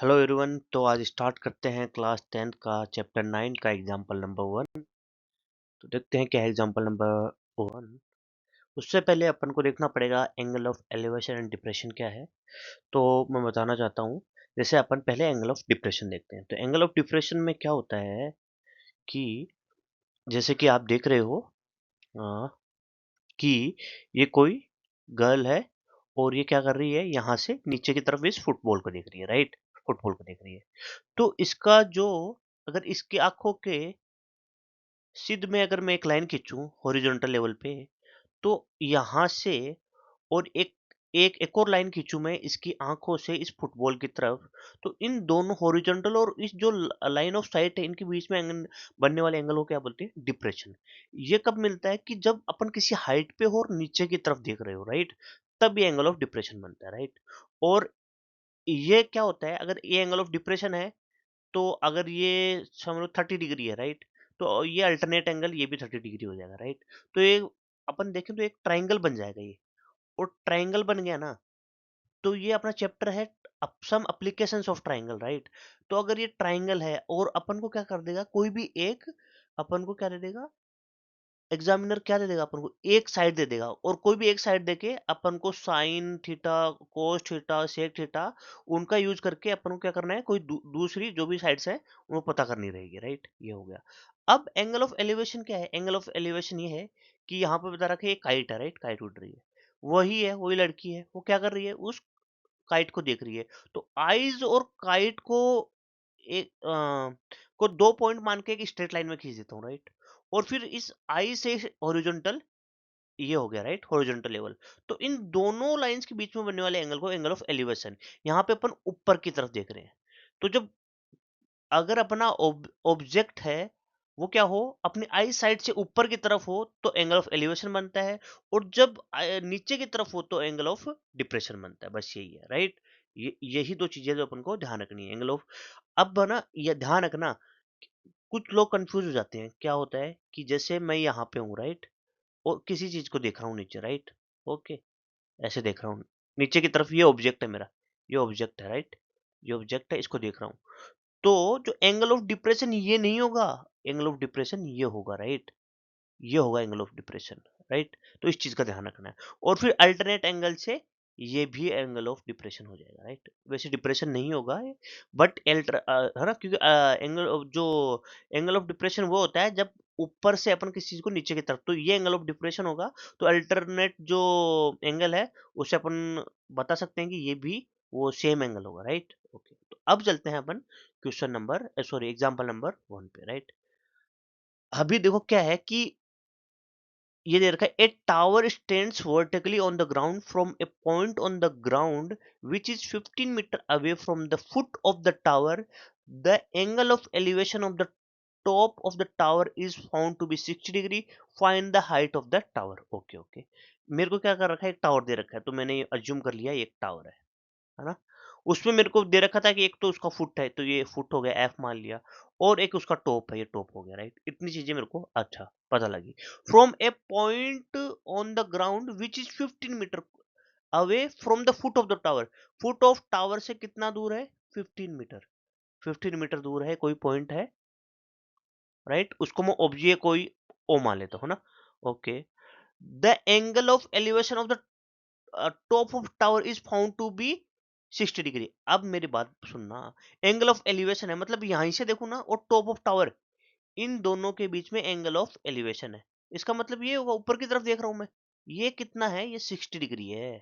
Hello everyone. तो आज start करते हैं क्लास 10th का चैप्टर 9 का एग्जांपल नंबर 1। तो देखते हैं क्या है एग्जांपल नंबर 1। उससे पहले अपन को देखना पड़ेगा angle of elevation and depression क्या है। तो मैं बताना चाहता हूँ, जैसे अपन पहले एंगल ऑफ डिप्रेशन देखते हैं। तो एंगल ऑफ डिप्रेशन में क्या होता है कि जैसे कि आप देख रहे हो अ, कि ये कोई गर्ल है और ये क्या कर रही है, यहाँ से नीचे की तरफ इस फुटबॉल को देख रही है, राइट। फुटबॉल को देख रही है। तो इसका जो, अगर इसकी आँखों के सिध में अगर मैं एक लाइन खींचूँ हॉरिज़ॉन्टल लेवल पे, तो यहाँ से और एक और लाइन खींचूँ मैं इसकी आँखों से इस फुटबॉल की तरफ, तो इन दोनों हॉरिज़ॉन्टल और इस जो लाइन ऑफ साइट है, इनके बीच में बनने वाले एंगल को क्या बोलते हैं? डिप्रेशन। ये कब मिलता है कि जब अपन किसी हाइट पे हो और नीचे की तरफ देख रहे हो, राइट? तब ये एंगल ऑफ डिप्रेशन बनता है, राइट? और ये क्या होता है, अगर ये एंगल ऑफ डिप्रेशन है, तो अगर ये समझ लो 30 डिग्री है, राइट? तो ये अल्टरनेट एंगल ये भी 30 डिग्री हो जाएगा, राइट? तो ये अपन देखें तो एक ट्रायंगल बन जाएगा ये। और ट्रायंगल बन गया ना, तो ये अपना चैप्टर है some applications of triangle, right? तो अगर ये ट्रायंगल है और अपन को क्या कर देगा, कोई भी एक अपन को क्या दे देगा, एग्जामिनर क्या दे देगा अपन को, एक साइड दे देगा। और कोई भी एक साइड देके अपन को sine theta, cos theta, sec theta, उनका यूज करके अपन को क्या करना है, कोई दूसरी जो भी साइड्स है वो पता करनी रहेगी, राइट? ये हो गया। अब एंगल ऑफ एलिवेशन क्या है? एंगल ऑफ एलिवेशन ये है कि यहाँ पे बता रखा है एक काइट है, राइट? काइट उड़ रही है, वही है, वही लड़की है, वो क्या कर रही है, उस काइट को देख रही है। तो आईज और काइट को एक को 2 पॉइंट मान के एक स्ट्रेट लाइन में खींच देता हूँ, राइट? और फिर इस आई से हॉरिजॉन्टल, ये हो गया, राइट? Horizontal level. तो इन दोनों लाइंस के बीच में बनने वाले एंगल को एंगल ऑफ एलिवेशन, यहाँ पे अपन ऊपर की तरफ देख रहे हैं। तो जब अगर अपना ऑब्जेक्ट है वो क्या हो, अपनी आई साइड से ऊपर की तरफ हो, तो एंगल ऑफ एलिवेशन बनता है। और जब नीचे की तरफ हो तो एंगल ऑफ डिप्रेशन बनता है। बस यही है, राइट? ये यही दो चीजें जो अपन को ध्यान रखनी है, एंगल ऑफ। अब ना ये ध्यान रखना, कुछ लोग कंफ्यूज हो जाते हैं। क्या होता है कि जैसे मैं यहाँ पे हूँ, राइट? और किसी चीज को देख रहा हूँ नीचे, राइट? ओके, ऐसे देख रहा हूँ नीचे की तरफ, ये ऑब्जेक्ट है मेरा, ये ऑब्जेक्ट है, राइट? ये ऑब्जेक्ट है, इसको देख रहा हूँ। तो जो एंगल ऑफ डिप्रेशन ये नहीं होगा, एंगल ऑफ डिप्रेशन ये होगा, राइट? ये होगा एंगल ऑफ डिप्रेशन, राइट? तो इस चीज का ध्यान रखना है। और फिर अल्टरनेट एंगल से ये भी एंगल ऑफ डिप्रेशन हो जाएगा, राइट? वैसे डिप्रेशन नहीं होगा, बट है ना, क्योंकि एंगल ऑफ जो एंगल ऑफ डिप्रेशन वो होता है जब ऊपर से अपन किसी चीज को नीचे की तरफ, तो ये एंगल ऑफ डिप्रेशन होगा। तो अल्टरनेट जो एंगल है उसे अपन बता सकते हैं कि ये भी वो सेम एंगल होगा, राइट? ओके, तो अब चलते हैं अपन question number, sorry, example number 1 पे, राइट? अभी देखो क्या है कि ये दे रखा है, a tower stands vertically on the ground from a point on the ground which is 15 metre away from the foot of the tower. The angle of elevation of the top of the tower is found to be 60 degree. Find the height of the tower. Okay okay, मेरे को क्या कर रखा है, एक tower दे रखा है, तो मैंने अज्यूम कर लिया ये एक टावर है ना? उसमें मेरे को दे रखा था कि एक तो उसका फुट है, तो ये फुट हो गया, एफ मान लिया। और एक उसका टॉप है, ये टॉप हो गया, राइट? इतनी चीजें मेरे को अच्छा पता लगी। From a point on the ground which is 15 metre away from the foot of the tower. Foot of tower से कितना दूर है? 15 मीटर। 15 मीटर दूर है कोई पॉइंट है, राइट? उसको मैं ऑब्जेक्ट कोई ओ मान लेता हूँ ना। Okay, the angle of elevation of the top of tower is found to be 60 degree. अब मेरी बात सुनना, एंगल ऑफ एलिवेशन है मतलब यहीं से देखो ना, और टॉप ऑफ टावर, इन दोनों के बीच में एंगल ऑफ एलिवेशन है। इसका मतलब ये होगा, ऊपर की तरफ देख रहा हूं मैं, ये कितना है, ये 60 डिग्री है।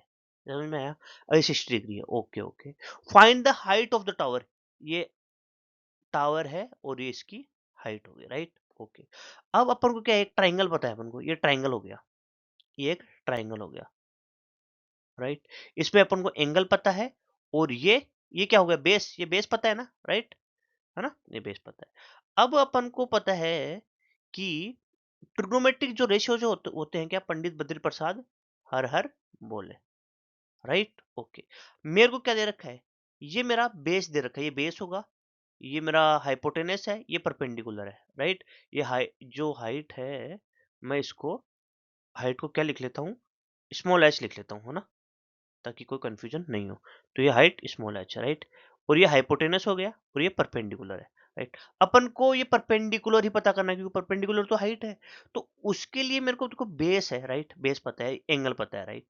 समझ में आया? अरे 60 डिग्री है, okay okay. Find the height of the tower, ये टावर है और ये इसकी हाइट हो गई, राइट? ओके, अब अपन को क्या है, एक ट्राइंगल पता है अपन को, ये ट्राइंगल हो गया, ये एक ट्राइंगल हो गया, राइट? इसमें अपन को एंगल पता है, और ये क्या हो गया, बेस, ये बेस पता है ना, राइट? है ना, ये बेस पता है। अब अपन को पता है कि ट्रिग्नोमेट्रिक जो रेशियो जो होते हैं, क्या पंडित बद्री प्रसाद हर हर बोले, राइट? ओके, मेरे को क्या दे रखा है, ये मेरा बेस दे रखा है, ये बेस होगा, ये मेरा हाइपोटेनस है, ये परपेंडिकुलर है, राइट? ये जो हाइट है, मैं इसको हाइट को क्या लिख लेता हूँ, स्मॉल एच लिख लेता हूँ, है ना, ताकि कोई कंफ्यूजन नहीं हो। तो ये हाइट स्मॉल एच है, राइट? और ये हाइपोटेनस हो गया और ये परपेंडिकुलर है, राइट। अपन को ये परपेंडिकुलर ही पता करना है क्योंकि परपेंडिकुलर तो हाइट है। तो उसके लिए मेरे को देखो बेस है, राइट, बेस पता है, एंगल पता है, राइट।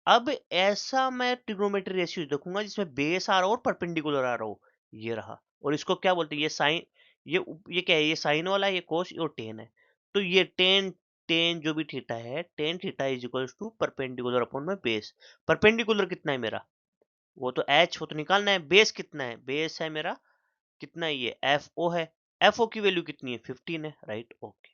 अब ऐसा मैं ट्रिग्नोमेट्री रेशियो देखूंगा जिसमें बेस आ रहा हो और परपेंडिकुलर आ रहा हो, ये रहा। और इसको क्या बोलते हैं, ये साइन, ये क्या है, ये साइन वाला है, ये कोस और टेन है। तो ये टेन, टेन जो भी थीटा है, tan theta is equals to perpendicular upon में बेस। परपेंडिकुलर कितना है मेरा, वो तो एच, वो तो निकालना है। बेस कितना है, बेस है मेरा कितना है, ये एफ ओ है। एफ ओ की वैल्यू कितनी है, 15 है, राइट, ओके।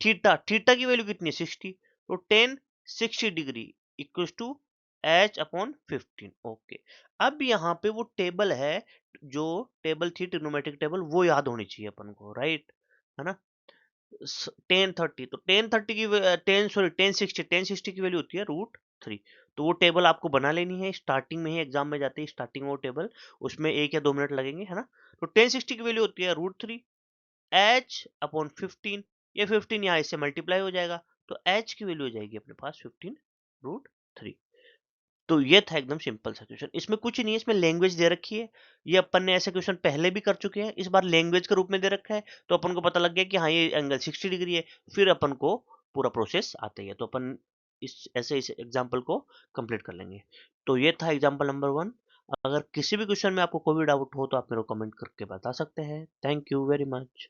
थीटा, थीटा की वैल्यू कितनी है, 60। तो tan 60 degree equals to H upon 15, okay. अब यहाँ पे वो टेबल है, जो टेबल थी ट्रिग्नोमेट्रिक टेबल, वो याद होनी चाहिए अपन को, राइट, है ना। टेन थर्टी, तो टेन थर्टी की टेन सॉरी टेन सिक्सटी की वैल्यू होती है √3। तो वो टेबल आपको बना लेनी है, स्टार्टिंग में ही एग्जाम में जाते ही स्टार्टिंग में वो टेबल, उसमें 1 या 2 मिनट लगेंगे, है ना। तो टेन सिक्सटी की वैल्यू होती है √3, एच अपॉन 15। ये 15 यहाँ इससे मल्टीप्लाई हो जाएगा, तो एच की वैल्यू हो जाएगी अपने पास 15 √3। तो ये था एकदम सिंपल सा क्वेश्चन, इसमें कुछ नहीं है, इसमें लैंग्वेज दे रखी है। ये अपन ने ऐसे क्वेश्चन पहले भी कर चुके हैं, इस बार लैंग्वेज के रूप में दे रखा है, तो अपन को पता लग गया कि हाँ ये एंगल 60 डिग्री है। फिर अपन को पूरा प्रोसेस आता ही है, तो अपन इस एग्जाम्पल को कंप्लीट कर लेंगे। तो ये था एग्जाम्पल नंबर 1। अगर किसी भी क्वेश्चन में आपको कोई भी डाउट हो तो आप मेरे को कमेंट करके बता सकते हैं। Thank you very much.